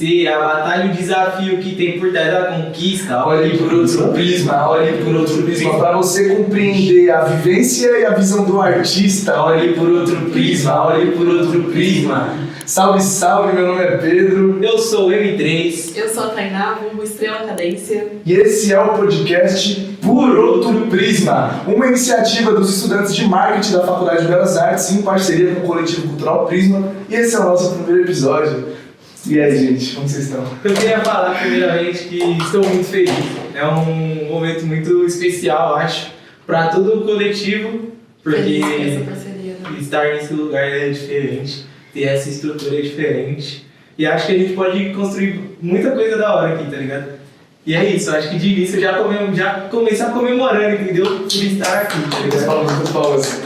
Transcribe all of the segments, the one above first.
vencer, a batalha e o desafio que tem por trás da conquista. Olhe por outro prisma, olhe por outro prisma. Para você compreender a vivência e a visão do artista, olhe por outro prisma, olhe por outro prisma. Salve, salve, meu nome é Pedro. Eu sou o M3. Eu sou a Tainá, vulgo Estrela Cadência. E esse é o podcast Por Outro Prisma, uma iniciativa dos estudantes de marketing da Faculdade de Belas Artes em parceria com o Coletivo Cultural Prisma. E esse é o nosso primeiro episódio. E aí, gente, como vocês estão? Eu queria falar primeiramente que estou muito feliz. É um momento muito especial, acho, para todo o coletivo, porque essa parceria, né? Estar nesse lugar é diferente, ter essa estrutura é diferente. E acho que a gente pode construir muita coisa da hora aqui, tá ligado? E é isso, acho que de início eu já começar comemorando, entendeu? Por estar aqui, tá ligado? Muitas palmas.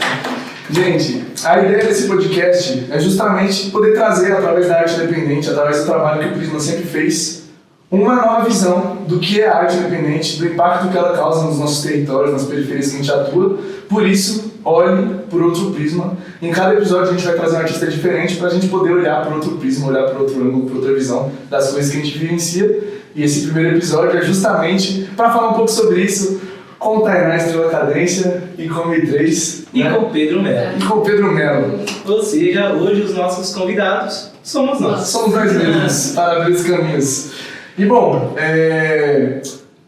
Gente, a ideia desse podcast é justamente poder trazer, através da arte independente, através do trabalho que o Prisma sempre fez, uma nova visão do que é a arte independente, do impacto que ela causa nos nossos territórios, nas periferias que a gente atua. Por isso, olhe por outro prisma. Em cada episódio a gente vai trazer um artista diferente para a gente poder olhar por outro prisma, olhar por outro ângulo, por outra visão das coisas que a gente vivencia. E esse primeiro episódio é justamente para falar um pouco sobre isso com Tainá Estrela Cadência e com o M3. E com o Pedro Melo. E com o Pedro Melo. Ou seja, hoje os nossos convidados somos nós. Somos nós mesmos, para abrir os caminhos. E bom,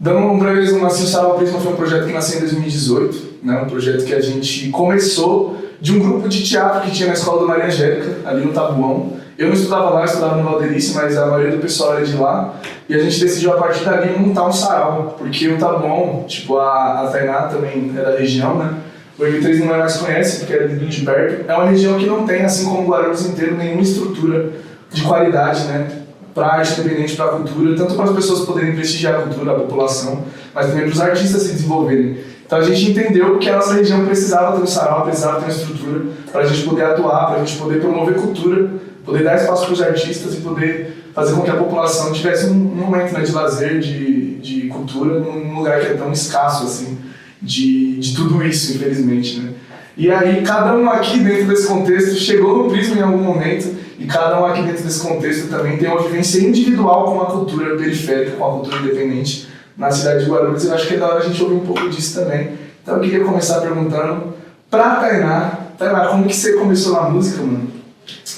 dando um breve resumo assim, o Salva Prisma foi um projeto que nasceu em 2018, né? Um projeto que a gente começou de um grupo de teatro que tinha na escola do Maria Angélica, ali no Tabuão. Eu não estudava lá, eu estudava no Valderice, mas a maioria do pessoal era de lá. E a gente decidiu a partir dali montar um sarau, porque o Tabuão, tipo, a Tainá também é da região, né? O M3 não mais conhece, porque é de perto. É uma região que não tem, assim como o Guarulhos inteiro, nenhuma estrutura de qualidade, né? Para a arte independente, para a cultura, tanto para as pessoas poderem prestigiar a cultura, a população, mas também para os artistas se desenvolverem. Então a gente entendeu que a nossa região precisava ter um sarau, precisava ter uma estrutura para a gente poder atuar, para a gente poder promover cultura, poder dar espaço para os artistas e poder fazer com que a população tivesse um momento, né, de lazer, de cultura, num lugar que é tão escasso assim, de tudo isso, infelizmente, né? E aí cada um aqui dentro desse contexto chegou no Prisma em algum momento, e cada um aqui dentro desse contexto também tem uma vivência individual com a cultura periférica, com a cultura independente na cidade de Guarulhos. Eu acho que é da hora a gente ouvir um pouco disso também. Então eu queria começar perguntando pra Tainá, como que você começou na música, mano?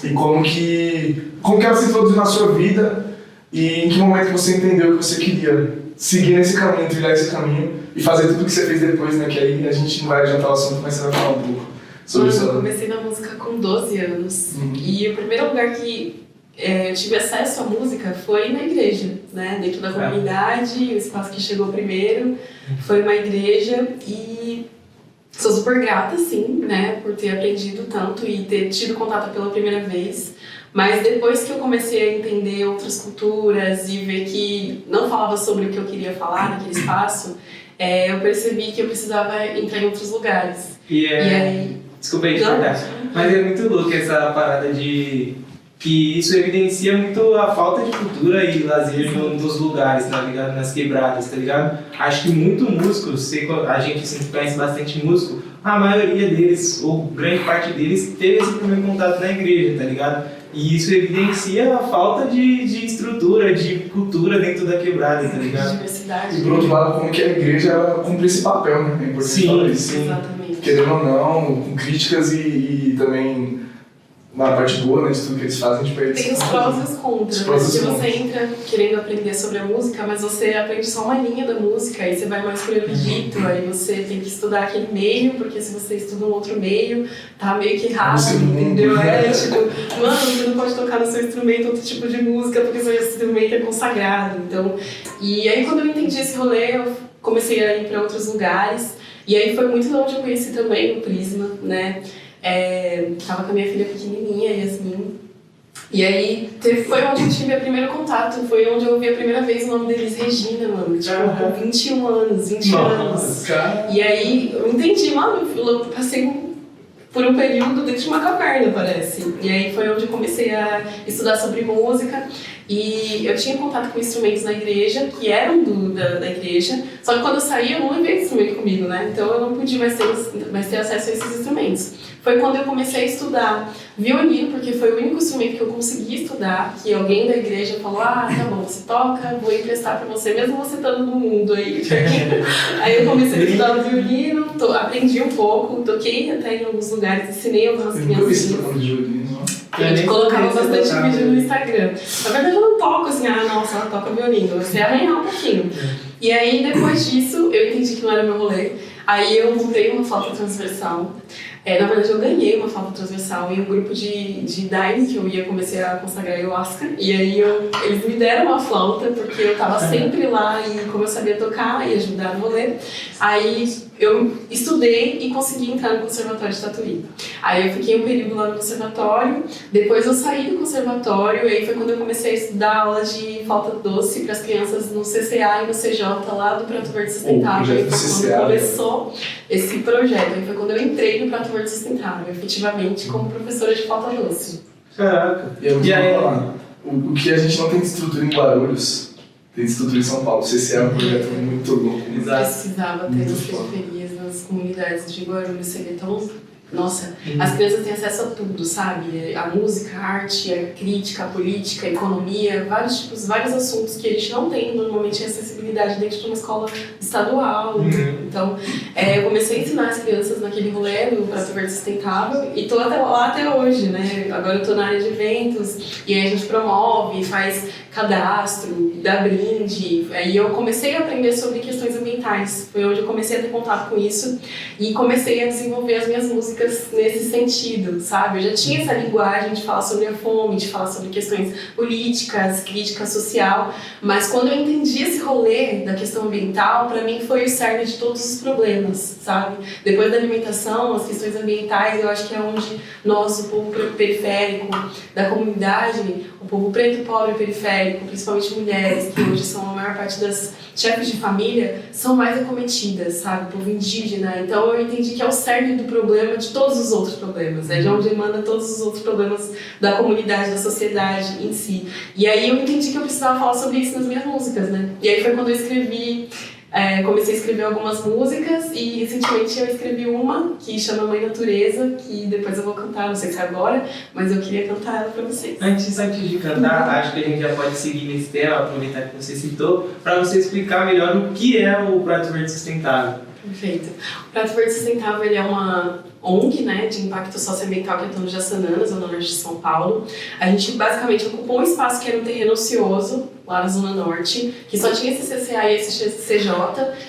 E como que ela se introduziu na sua vida e em que momento você entendeu que você queria seguir nesse caminho, trilhar esse caminho e fazer tudo que você fez depois, né? Que aí a gente não vai adiantar o assunto, mas você vai falar um pouco sobre isso. Eu comecei na música com 12 anos. E o primeiro lugar que eu tive acesso à música foi na igreja, né? Dentro da comunidade, o espaço que chegou primeiro foi uma igreja e sou super grata, sim, né? Por ter aprendido tanto e ter tido contato pela primeira vez. Mas depois que eu comecei a entender outras culturas e ver que não falava sobre o que eu queria falar naquele espaço, eu percebi que eu precisava entrar em outros lugares. E aí... Desculpa aí, verdade. Mas é muito louco essa parada de... que isso evidencia muito a falta de cultura e lazer nos lugares, tá ligado? Nas quebradas, tá ligado? Acho que muito músico, a gente assim, conhece bastante músico, a maioria deles, ou grande parte deles, teve esse primeiro contato na igreja, tá ligado? E isso evidencia a falta de estrutura, de cultura dentro da quebrada, tá ligado? Diversidade. E por outro lado, como que a igreja ela cumpre esse papel, né? É importante falar isso. Sim, exatamente. Querendo ou não, com críticas e também na parte boa, né, de tudo que eles fazem, tipo, tem os prós e os contras, né? Porque você entra querendo aprender sobre a música, mas você aprende só uma linha da música, aí você vai mais pro erudito, aí você tem que estudar aquele meio, porque se você estuda um outro meio, tá meio que errado, entendeu? Tipo, mano, você não pode tocar no seu instrumento outro tipo de música, porque seu instrumento é consagrado, então... E aí quando eu entendi esse rolê, eu comecei a ir pra outros lugares, e aí foi muito de onde eu conheci também o Prisma, né? Tava com a minha filha pequenininha, Yasmin, e aí foi onde eu tive meu primeiro contato, foi onde eu ouvi a primeira vez o nome deles, Regina, mano, tipo, com 21 anos, 20 anos. E aí eu entendi, mano, eu passei por um período dentro de uma caverna, parece. E aí foi onde eu comecei a estudar sobre música. E eu tinha contato com instrumentos na igreja, que eram da igreja. Só que quando eu saí, eu não levei instrumento comigo, né? Então eu não podia mais ter acesso a esses instrumentos. Foi quando eu comecei a estudar violino, porque foi o único instrumento que eu consegui estudar, que alguém da igreja falou, tá bom, você toca, vou emprestar pra você, mesmo você estando no mundo aí. Aí eu comecei a estudar o violino, aprendi um pouco, toquei até em alguns lugares, ensinei algumas crianças. A gente colocava bastante vídeo no Instagram. Na verdade eu não toco assim, nossa, ela toca violino, eu sei arranhar um pouquinho. E aí depois disso eu entendi que não era meu rolê, aí eu montei uma flauta transversal. Na verdade eu ganhei uma flauta transversal em um grupo de Daime que eu ia, comecei a consagrar ayahuasca, e aí eles me deram uma flauta porque eu tava sempre lá e como eu sabia tocar e ajudar no rolê, aí eu estudei e consegui entrar no conservatório de Tatuí. Aí eu fiquei um período lá no conservatório, depois eu saí do conservatório e aí foi quando eu comecei a estudar aula de flauta doce para as crianças no CCA e no CJ lá do Prato Verde Sustentável. Aí foi quando começou esse projeto, aí foi quando eu entrei no Prato Verde Sustentável, efetivamente como professora de flauta doce. Caraca! E aí, o que a gente não tem de estrutura em Guarulhos, tem de estrutura em São Paulo. O CCA é um projeto muito louco. Precisava ter nas periferias, nas comunidades de Guarulhos, seria tão... Nossa, as crianças têm acesso a tudo, sabe? A música, a arte, a crítica, a política, a economia, vários assuntos que a gente não tem normalmente acessibilidade dentro de uma escola estadual. Então, eu comecei a ensinar as crianças naquele rolê do Prato Verde Sustentável e tô lá até hoje, né? Agora eu tô na área de eventos e aí a gente promove, faz cadastro, dá brinde. Aí eu comecei a aprender sobre questões ambientais. Foi onde eu comecei a ter contato com isso e comecei a desenvolver as minhas músicas nesse sentido, sabe? Eu já tinha essa linguagem de falar sobre a fome, de falar sobre questões políticas, crítica social, mas quando eu entendi esse rolê da questão ambiental, para mim foi o cerne de todos os problemas, sabe? Depois da alimentação, as questões ambientais, eu acho que é onde nós, o povo periférico da comunidade, o povo preto, pobre, periférico, principalmente mulheres, que hoje são a maior parte das chefes de família, são mais acometidas, sabe? O povo indígena. Então eu entendi que é o cerne do problema de todos os outros problemas, é de onde emana todos os outros problemas da comunidade, da sociedade em si. E aí eu entendi que eu precisava falar sobre isso nas minhas músicas, né? E aí foi quando eu escrevi, comecei a escrever algumas músicas e recentemente eu escrevi uma que chama Mãe Natureza, que depois eu vou cantar, não sei se é agora, mas eu queria cantar ela pra vocês. Antes de cantar, acho que a gente já pode seguir nesse tema, aproveitar que você citou, para você explicar melhor o que é o Prato Verde Sustentável. Perfeito. O Prato Verde Sustentável ele é uma ONG, né, de impacto socioambiental que atua no Jaçanã, zona norte de São Paulo. A gente basicamente ocupou um espaço que era um terreno ocioso, lá na zona norte, que só tinha esse CCA e esse CJ.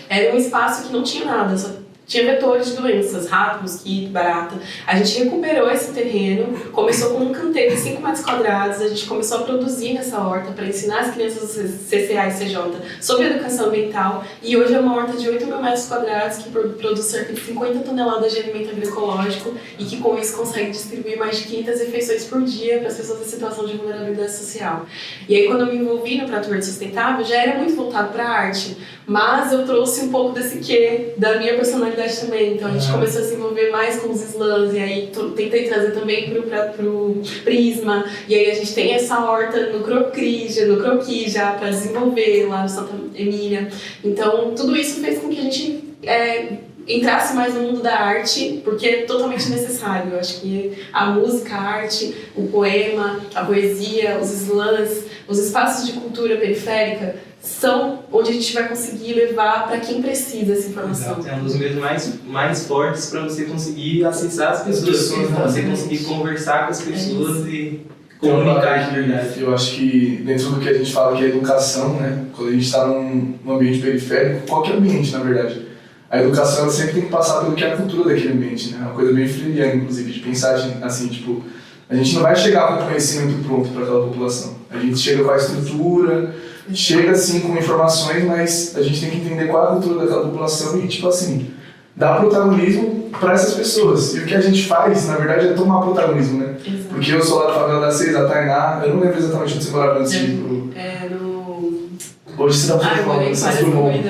Era um espaço que não tinha nada, só tinha vetores de doenças, rato, mosquito, barata. A gente recuperou esse terreno, começou com um canteiro de 5 metros quadrados, a gente começou a produzir nessa horta para ensinar as crianças do CCA e CJ sobre educação ambiental, e hoje é uma horta de 8 mil metros quadrados que produz cerca de 50 toneladas de alimento agroecológico e que com isso consegue distribuir mais de 500 refeições por dia para as pessoas em situação de vulnerabilidade social. E aí quando eu me envolvi no Prato Verde Sustentável, já era muito voltado para a arte, mas eu trouxe um pouco desse quê da minha personalidade também, então a gente começou a se envolver mais com os slams, e aí tentei trazer também pro Prisma, e aí a gente tem essa horta no Croqui já para desenvolver lá no Santa Emília. Então tudo isso fez com que a gente entrasse mais no mundo da arte, porque é totalmente necessário. Eu acho que a música, a arte, o poema, a poesia, os slams, os espaços de cultura periférica são onde a gente vai conseguir levar para quem precisa essa informação. Exato. É um dos meios mais fortes para você conseguir acessar as pessoas, para você conseguir conversar com as pessoas e comunicar de verdade. Eu acho que dentro do que a gente fala que é educação, né? Quando a gente está num ambiente periférico, qualquer ambiente, na verdade, a educação ela sempre tem que passar pelo que é a cultura daquele ambiente, né? Uma coisa bem freiriana, inclusive, de pensar assim, tipo, a gente não vai chegar com o conhecimento pronto para aquela população. A gente chega com a estrutura, chega assim com informações, mas a gente tem que entender qual é a cultura daquela população e, tipo assim, dar protagonismo para essas pessoas. E o que a gente faz, na verdade, é tomar protagonismo, né? Exato. Porque eu sou lá da favela da Seis, a Tainá, eu não lembro exatamente onde você morava antes de ir pro... Hoje você tá falando de Santos Dumont.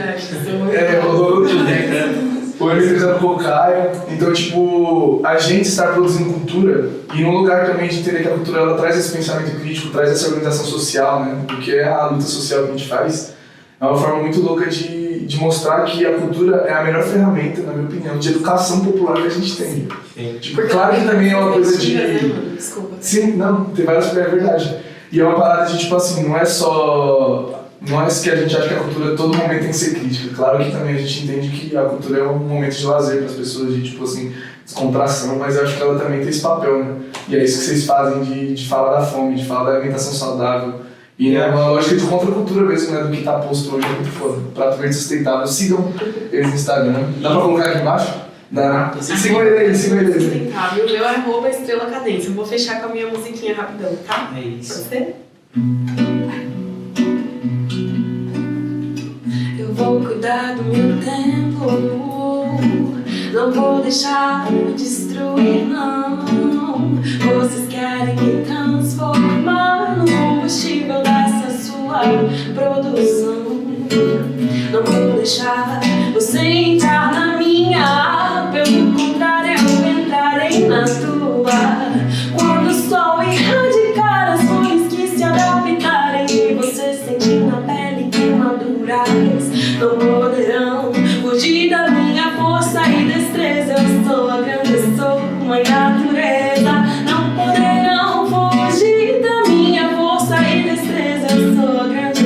Rodou tudo, né? Foi realizando Cocaia. Então, tipo, a gente está produzindo cultura e num lugar também de entender que a cultura ela traz esse pensamento crítico, traz essa organização social, né? Porque é a luta social que a gente faz. É uma forma muito louca de de mostrar que a cultura é a melhor ferramenta, na minha opinião, de educação popular que a gente tem. Sim. Tipo, claro que também é uma coisa de... Desculpa. Sim, não, tem várias, é verdade. E é uma parada de, tipo assim, não é que a gente acha que a cultura todo momento tem que ser crítica. Claro que também a gente entende que a cultura é um momento de lazer para as pessoas, de, tipo assim, descontração, mas eu acho que ela também tem esse papel, né? E é isso que vocês fazem de falar da fome, de falar da alimentação saudável. E é uma lógica de contracultura mesmo, né, do que está posto hoje, é muito foda. Prato Verde Sustentável, sigam eles no Instagram. Dá pra colocar aqui embaixo? Dá. Sigam ele aí, sigam ele aí. Sustentável, o meu é @Estrela Cadência. Eu vou fechar com a minha musiquinha rapidão, tá? É isso. Pode ser? Eu vou cuidar do meu tempo, não vou deixar destruir, não. Vocês querem me transformar no combustível dessa sua produção. Não vou deixar você entrar na minha, pelo contrário eu entrarei na tua. Quando o sol erradicar as cores que se adaptarem e você sentir na pele queimaduras, não poderão fugir da minha força e destreza. Eu sou a grande, eu sou mãe natureza. Não poderão fugir da minha força e destreza. Eu sou a grande,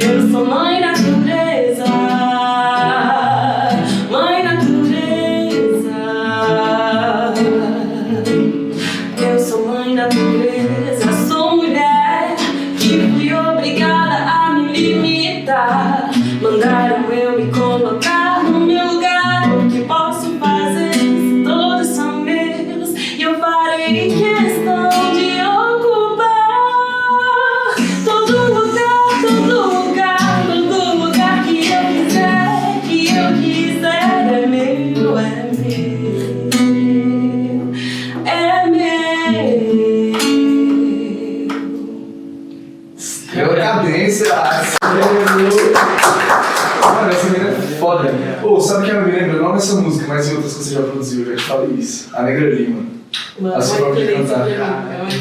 eu sou mãe natureza. Mãe natureza. Eu sou mãe natureza. Sou mulher que fui obrigada a me limitar. Mandaram eu me colocar no meu lugar. O que posso fazer se todos são meus? E eu farei questão de ocupar todo lugar, todo lugar, todo lugar que eu quiser, é meu, é meu, é meu. Pela cadência, mano, essa menina é foda. Pô, sabe que ela me lembra não dessa música, mas em outras que você já produziu, eu já te falei isso. A Negra Lima. A sua própria cantar.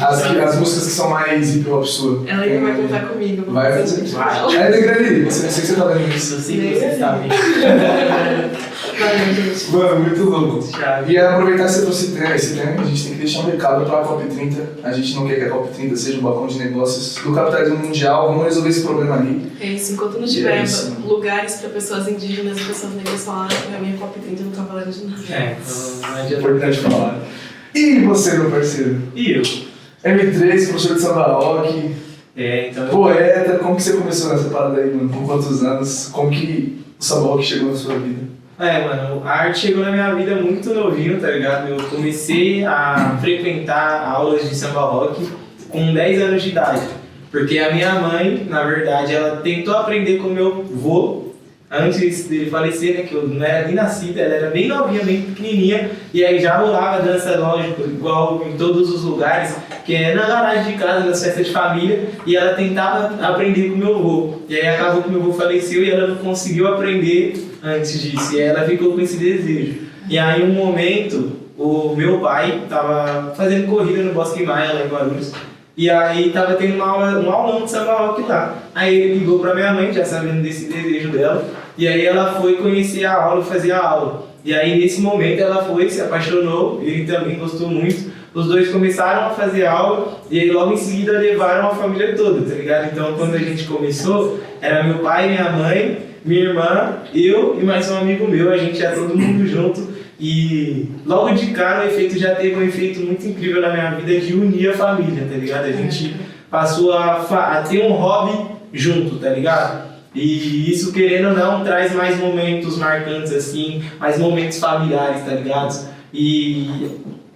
As músicas que são mais hip hop sua. Ela ainda vai contar comigo. Vai. É, Negra Lima, você sei que você tá vendo isso. Eu sei que você sabe. Valeu, gente. Mano, muito louco. E aproveitar que você trouxe esse tema, a gente tem que deixar um recado pra COP30. A gente não quer que a COP30 seja um balcão de negócios do capitalismo mundial. Vamos resolver esse problema ali. É isso, enquanto não tiver lugares para pessoas indígenas e pessoas negras falarem, a minha COP30 não tá valendo de nada. É, então não adianta. Importante falar. E você, meu parceiro? E eu? M3, professor de samba rock, Então poeta, como que você começou nessa parada aí, mano? Com quantos anos? Como que o samba rock chegou na sua vida? Mano, a arte chegou na minha vida muito novinho, tá ligado? Eu comecei a frequentar aulas de samba rock com 10 anos de idade. Porque a minha mãe, na verdade, ela tentou aprender com meu vô, antes dele falecer, né? Que eu não era nem nascida, ela era bem novinha, bem pequenininha. E aí já rolava dança, lógico, igual em todos os lugares, que é na garagem de casa, nas festas de família. E ela tentava aprender com meu vô. E aí acabou que meu vô faleceu e ela não conseguiu aprender antes disso, e ela ficou com esse desejo. E aí, um momento, o meu pai estava fazendo corrida no Bosque Maia, lá em Guarulhos, e aí estava tendo um aulão de samba rock lá. Aí ele ligou para minha mãe, já sabendo desse desejo dela, e aí ela foi conhecer a aula, fazer a aula. E aí, nesse momento, ela foi, se apaixonou, ele também gostou muito. Os dois começaram a fazer aula, e aí logo em seguida levaram a família toda, tá ligado? Então, quando a gente começou, era meu pai, minha mãe, minha irmã, eu e mais um amigo meu, a gente ia todo mundo junto. E logo de cara o efeito já teve um efeito muito incrível na minha vida de unir a família, tá ligado? A gente passou a ter um hobby junto, tá ligado? E isso, querendo ou não, traz mais momentos marcantes assim, mais momentos familiares, tá ligado? E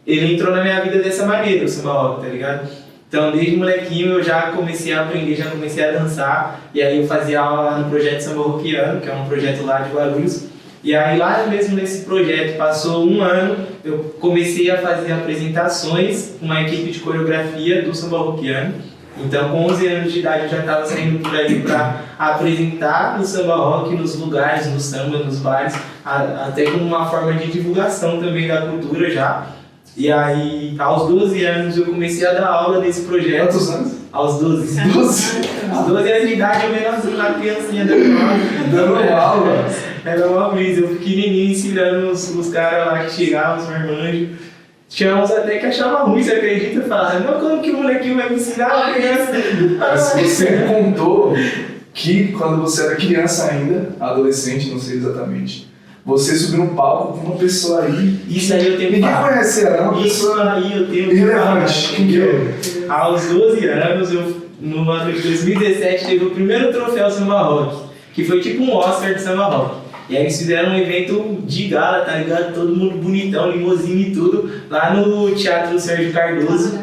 ele entrou na minha vida dessa maneira, o samba rock, tá ligado? Então, desde molequinho eu já comecei a aprender, já comecei a dançar. E aí eu fazia aula lá no projeto Samba Rockiano, que é um projeto lá de Guarulhos. E aí lá mesmo nesse projeto, passou um ano, eu comecei a fazer apresentações com uma equipe de coreografia do Samba Rockiano. Então, com 11 anos de idade eu já estava saindo por aí para apresentar o samba rock nos lugares, no samba, nos bares, até como uma forma de divulgação também da cultura já. E aí, aos 12 anos, eu comecei a dar aula nesse projeto. Quantos anos? Aos 12. 12? 12 anos de idade, eu menorzinho lá, criancinha dando aula. Era uma brisa, eu pequenininho ensinando os caras lá que chegavam, os marmanjos. Tinha uns até que achavam ruim, você acredita? Falavam, não, como que o molequinho vai me ensinar a criança? Mas você me contou que quando você era criança ainda, adolescente, não sei exatamente, você subiu no palco com uma pessoa aí. Isso aí eu tenho que Ninguém falar. conhece ela, não? Isso aí eu tenho que falar. Irrelevante. Quem que é? Aos 12 anos, no ano de 2017, teve o primeiro troféu Samba Rock, que foi tipo um Oscar de Samba Rock. E aí eles fizeram um evento de gala, tá ligado? Todo mundo bonitão, limousine e tudo, lá no Teatro Sérgio Cardoso.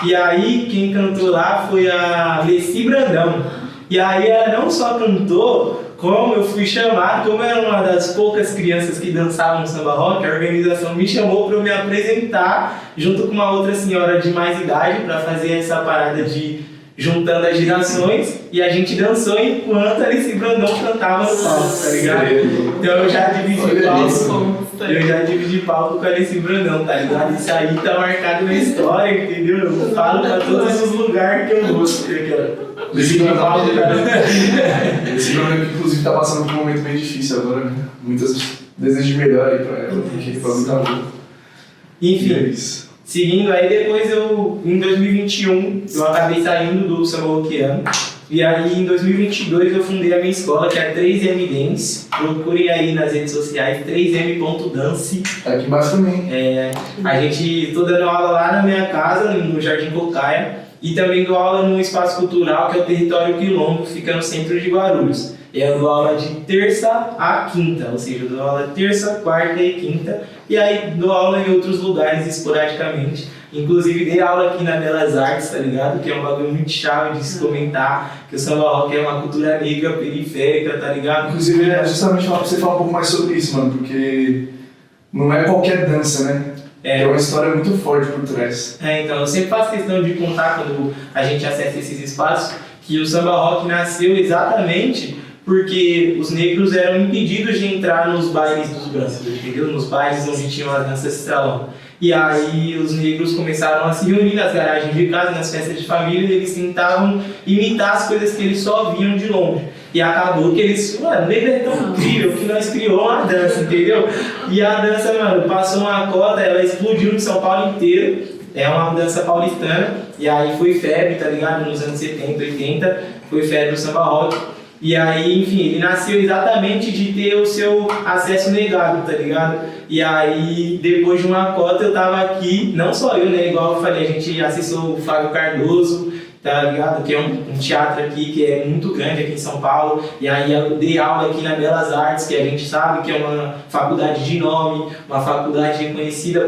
E aí quem cantou lá foi a Leci Brandão. E aí ela não só cantou, como eu fui chamado, como eu era uma das poucas crianças que dançavam samba rock, a organização me chamou para eu me apresentar junto com uma outra senhora de mais idade para fazer essa parada de juntando as gerações, e a gente dançou enquanto a Alice Brandão cantava no palco, tá ligado? Então eu já dividi palco com a Alice Brandão, tá ligado? Isso aí tá marcado na história, entendeu? Eu falo pra todos os lugares que eu vou. Esse Brandão, que inclusive tá passando por um momento bem difícil agora, né? Muitas desejos de melhor aí pra ela, porque ele faz muita luta. Enfim. É isso. Seguindo, aí depois em 2021, eu acabei saindo do samba rockiano. E aí em 2022 eu fundei a minha escola, que é a 3M Dance. Procurem aí nas redes sociais, 3m.dance. Tá aqui embaixo também. A gente, tô dando aula lá na minha casa, no Jardim Cocaia. E também dou aula no Espaço Cultural, que é o Território Quilombo, que fica no centro de Guarulhos. Eu dou aula de terça a quinta, ou seja, eu dou aula terça, quarta e quinta. E aí dou aula em outros lugares esporadicamente. Inclusive dei aula aqui na Belas Artes, tá ligado? Que é um bagulho muito chave de se comentar, que o samba rock é uma cultura negra periférica, tá ligado? Inclusive, é justamente pra você falar um pouco mais sobre isso, mano, porque não é qualquer dança, né? É uma história muito forte por trás. Então eu sempre faço questão de contar quando a gente acessa esses espaços que o samba rock nasceu exatamente porque os negros eram impedidos de entrar nos bailes dos brancos, entendeu? Nos bailes onde tinham as danças de salão. E aí os negros começaram a se reunir nas garagens de casa, nas festas de família, e eles tentavam imitar as coisas que eles só viam de longe. E acabou que eles, mano, o negro é tão incrível que nós criou uma dança, entendeu? E a dança, mano, passou uma cota, ela explodiu no São Paulo inteiro. É uma dança paulistana, e aí foi febre, tá ligado? Nos anos 70, 80, foi febre do samba rock. E aí, enfim, ele nasceu exatamente de ter o seu acesso negado, tá ligado? E aí, depois de uma cota, eu tava aqui, não só eu, né? Igual eu falei, a gente acessou o Fábio Cardoso, tá ligado? Que é um teatro aqui que é muito grande aqui em São Paulo. E aí eu dei aula aqui na Belas Artes, que a gente sabe que é uma faculdade de nome, uma faculdade reconhecida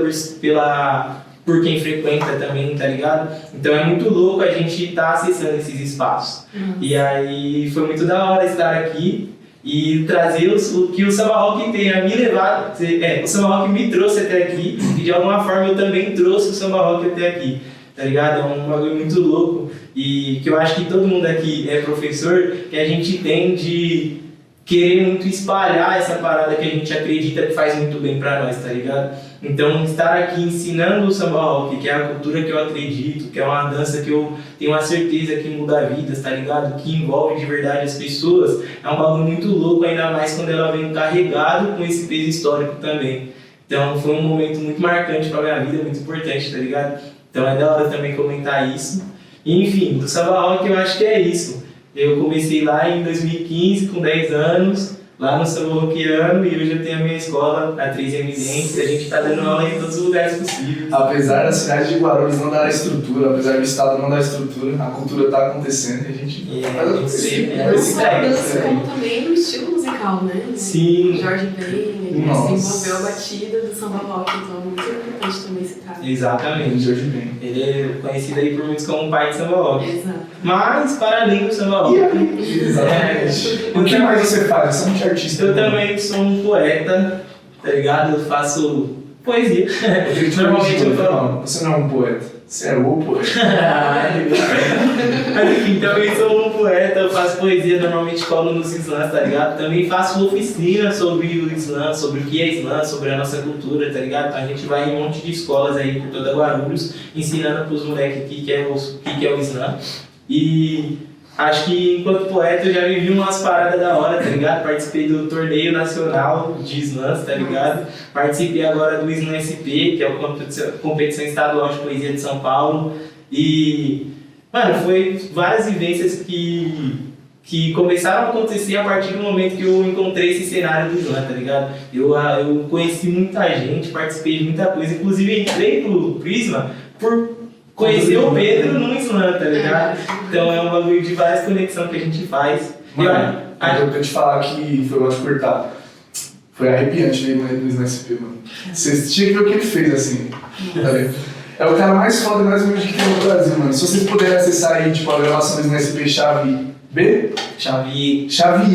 por quem frequenta também, tá ligado? Então é muito louco a gente estar acessando esses espaços. E aí foi muito da hora estar aqui e trazer o que o samba rock tem a me levar. O samba rock me trouxe até aqui e de alguma forma eu também trouxe o samba rock até aqui, tá ligado? É um bagulho muito louco e que eu acho que todo mundo aqui é professor, que a gente tem de querer muito espalhar essa parada que a gente acredita que faz muito bem pra nós, tá ligado? Então, estar aqui ensinando o samba rock, que é a cultura que eu acredito, que é uma dança que eu tenho uma certeza que muda vidas, tá ligado? Que envolve de verdade as pessoas, é um bagulho muito louco, ainda mais quando ela vem carregado com esse peso histórico também. Então, foi um momento muito marcante pra minha vida, muito importante, tá ligado? Então, é da hora também comentar isso. E, enfim, do samba rock eu acho que é isso. Eu comecei lá em 2015, com 10 anos, lá no samba rockiano, e hoje eu tenho a minha escola, a 3M Dance, a gente está dando aula em todos os lugares possíveis. Apesar da cidade de Guarulhos não dar estrutura, apesar do estado não dar estrutura, a cultura está acontecendo e a gente faz acontecer. Não só a dança, como também no estilo musical, né? Sim. Jorge Ben, ele desenvolveu a batida do samba rock, então é muito importante também citar. Exatamente, Jorge Ben. Ele é conhecido aí por muitos como o pai de samba rock. Exato. Mas, para além do samba rock... Exatamente. O que mais você faz? Você é um artista. Eu também sou um poeta, tá ligado? Eu faço poesia. Normalmente eu falo... Você não é um poeta, você é o poeta. Mas enfim, também sou um poeta, eu faço poesia, normalmente colo nos slams, tá ligado? Também faço oficina sobre o slam, sobre o que é slam, sobre a nossa cultura, tá ligado? Então a gente vai em um monte de escolas aí por toda Guarulhos, ensinando pros moleques o que é o slam. E Acho que enquanto poeta eu já vivi umas paradas da hora, tá ligado? Participei do torneio nacional de slams, tá ligado? Participei agora do Slam SP, que é a competição estadual de poesia de São Paulo. E, mano, foi várias vivências que começaram a acontecer a partir do momento que eu encontrei esse cenário do slam, tá ligado? Eu conheci muita gente, participei de muita coisa, inclusive entrei no Prisma por conhecer o Pedro no slam, tá ligado? Então é um bagulho de várias conexões que a gente faz. Mano, eu vou te falar que foi mal te cortar. Foi arrepiante ver no Slam SP, mano. Vocês tinham que ver o que ele fez, assim. Tá vendo? É o cara mais foda e mais humilde que tem no Brasil, mano. Se vocês puderem acessar aí, tipo, a gravação do Slam SP Chave B? Xavier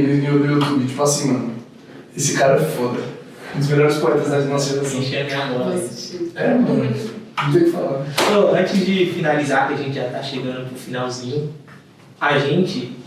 no YouTube. Tipo assim, mano. Esse cara é foda. Um dos melhores poetas da nossa geração. É, mano. Não tem o que falar. Então, antes de finalizar, que a gente já tá chegando pro finalzinho, a gente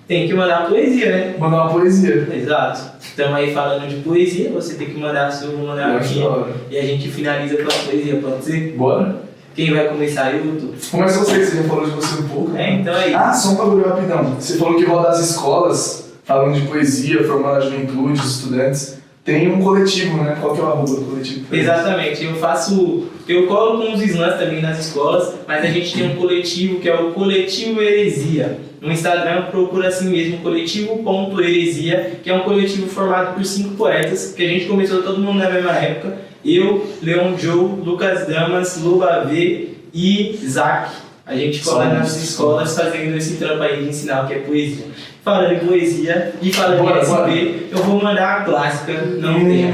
tem que mandar poesia, né? Mandar uma poesia. Exato. Estamos aí falando de poesia, você tem que mandar a sua, eu vou mandar a minha. E a gente finaliza com a poesia, pode ser? Bora. Quem vai começar? Eu ou tu? Começa você já falou de você um pouco. Então é isso. Ah, só um bagulho rapidão. Você falou que roda as escolas, falando de poesia, formando a juventude, os estudantes. Tem um coletivo, né? Qual que é o arroba do coletivo? Exatamente, eu colo com os slams também nas escolas, mas a gente tem um coletivo que é o Coletivo Heresia. No Instagram procura assim mesmo, coletivo.heresia, que é um coletivo formado por 5 poetas, que a gente começou todo mundo na mesma época. Eu, Leon Joe, Lucas Damas, Luba V e Zac. A gente cola nas escolas fazendo esse trampo aí de ensinar o que é poesia. Falando em poesia e falando em SP, eu vou mandar a clássica, não tem.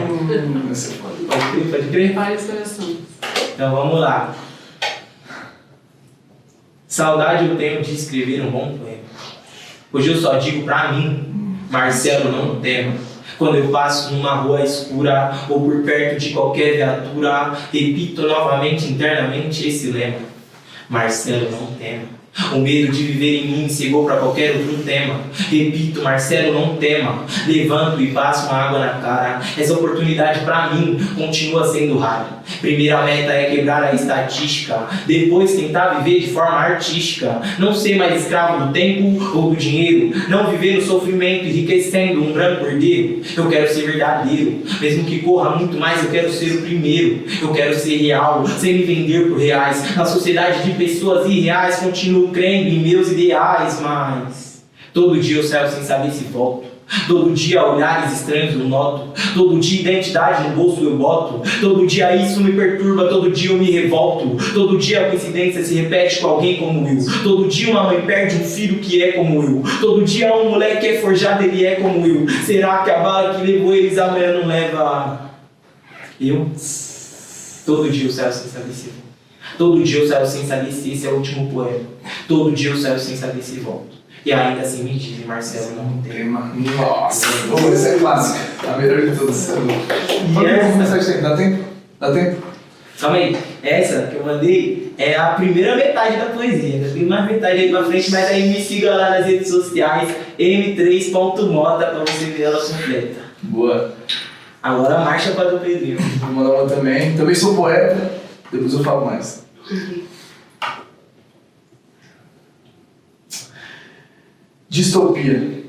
Pode crer? Vários corações. Então vamos lá. Saudade eu tenho de escrever um bom poema. Hoje eu só digo pra mim, Marcelo, não tema. Quando eu passo numa rua escura ou por perto de qualquer viatura, repito novamente internamente esse lema. Marcelo, não tema. O medo de viver em mim cegou para qualquer outro tema. Repito, Marcelo, não tema. Levanto e passo uma água na cara. Essa oportunidade para mim continua sendo rara. Primeira meta é quebrar a estatística. Depois tentar viver de forma artística. Não ser mais escravo do tempo ou do dinheiro. Não viver no sofrimento enriquecendo um branco herdeiro. Eu quero ser verdadeiro. Mesmo que corra muito mais, eu quero ser o primeiro. Eu quero ser real, sem me vender por reais. Na sociedade de pessoas irreais, continuo crendo em meus ideais, mas todo dia eu saio sem saber se volto. Todo dia olhares estranhos eu noto. Todo dia identidade no bolso eu boto. Todo dia isso me perturba, todo dia eu me revolto. Todo dia a coincidência se repete com alguém como eu. Todo dia uma mãe perde um filho que é como eu. Todo dia um moleque é forjado, ele é como eu. Será que a bala que levou eles amanhã não leva eu? Todo dia eu saio sem saber se volto. Todo dia eu saio sem saber se esse é o último poema. Todo dia eu saio sem saber se volto. E ainda assim me dizem, Marcelo, não tem. Nossa, essa é clássica. A melhor de todas. E essa... Dá tempo? Dá tempo? Calma aí. Essa que eu mandei é a primeira metade da poesia. Ainda tem mais metade aí pra frente, mas aí me siga lá nas redes sociais, m3.mota, pra você ver ela completa. Boa. Agora marcha para o Pedrinho. Vou mandar uma também. Também sou poeta, depois eu falo mais. Distopia.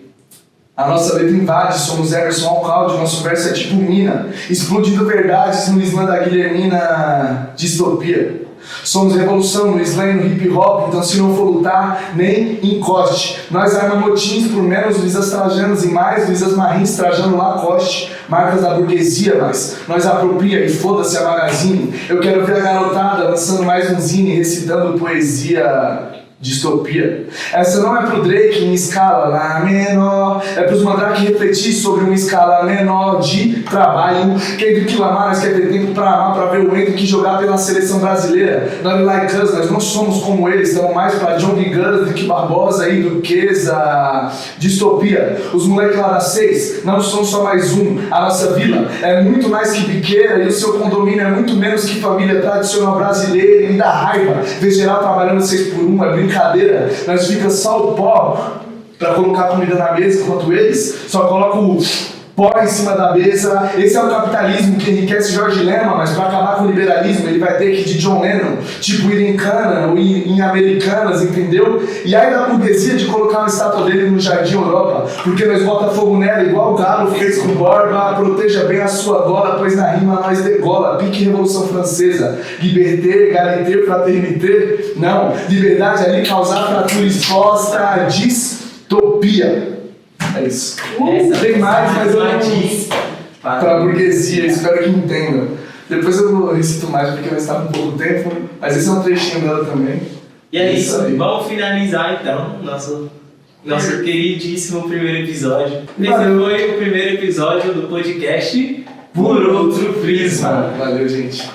A nossa letra invade, somos Emerson Alcalde, nosso verso é tipo mina, explodindo verdades no slam da Guilhermina. Distopia. Somos revolução no slam, no hip hop, então se não for lutar, nem encoste. Nós armamos motins por menos Luizas Trajanos e mais Luizas Marins Trajano Lacoste. Marcas da burguesia, mas nós apropria e foda-se a magazine. Eu quero ver a garotada lançando mais um zine, recitando poesia. Distopia. Essa não é pro Drake em escala lá menor, é pros Mandrake refletir sobre uma escala menor de trabalho. Quem do que amar, nós quer ter tempo pra amar, pra ver o Hendrick jogar pela seleção brasileira. Not like us, nós não somos como eles, estamos mais pra John Guigaras do que Barbosa e Duquesa. Distopia. Os moleques lá da 6 não são só mais um. A nossa vila é muito mais que biqueira e o seu condomínio é muito menos que família tradicional brasileira. E me dá raiva ver geral trabalhando 6 por 1, é brincadeira. Nós fica só o pó pra colocar comida na mesa, enquanto eles só colocam pó em cima da mesa. Esse é o capitalismo que enriquece Jorge Lema, mas para acabar com o liberalismo ele vai ter que ir de John Lennon, tipo ir em Cana ou em Americanas, entendeu? E aí da burguesia de colocar uma estátua dele no Jardim Europa, porque nós bota fogo nela igual o Galo fez com Borba. Proteja bem a sua gola, pois na rima nós degola. Pique Revolução Francesa, liberté, égalité, fraternité. Não, liberdade ali causar fratura exposta, distopia. É isso. Tem mais, mas eu não... Pra burguesia, espero que entendam. Depois eu recito mais porque eu estava com pouco tempo, mas esse é um trechinho dela também. E é isso, vamos finalizar então nosso queridíssimo primeiro episódio. Esse foi o primeiro episódio do podcast Por Outro Prisma. Valeu, gente.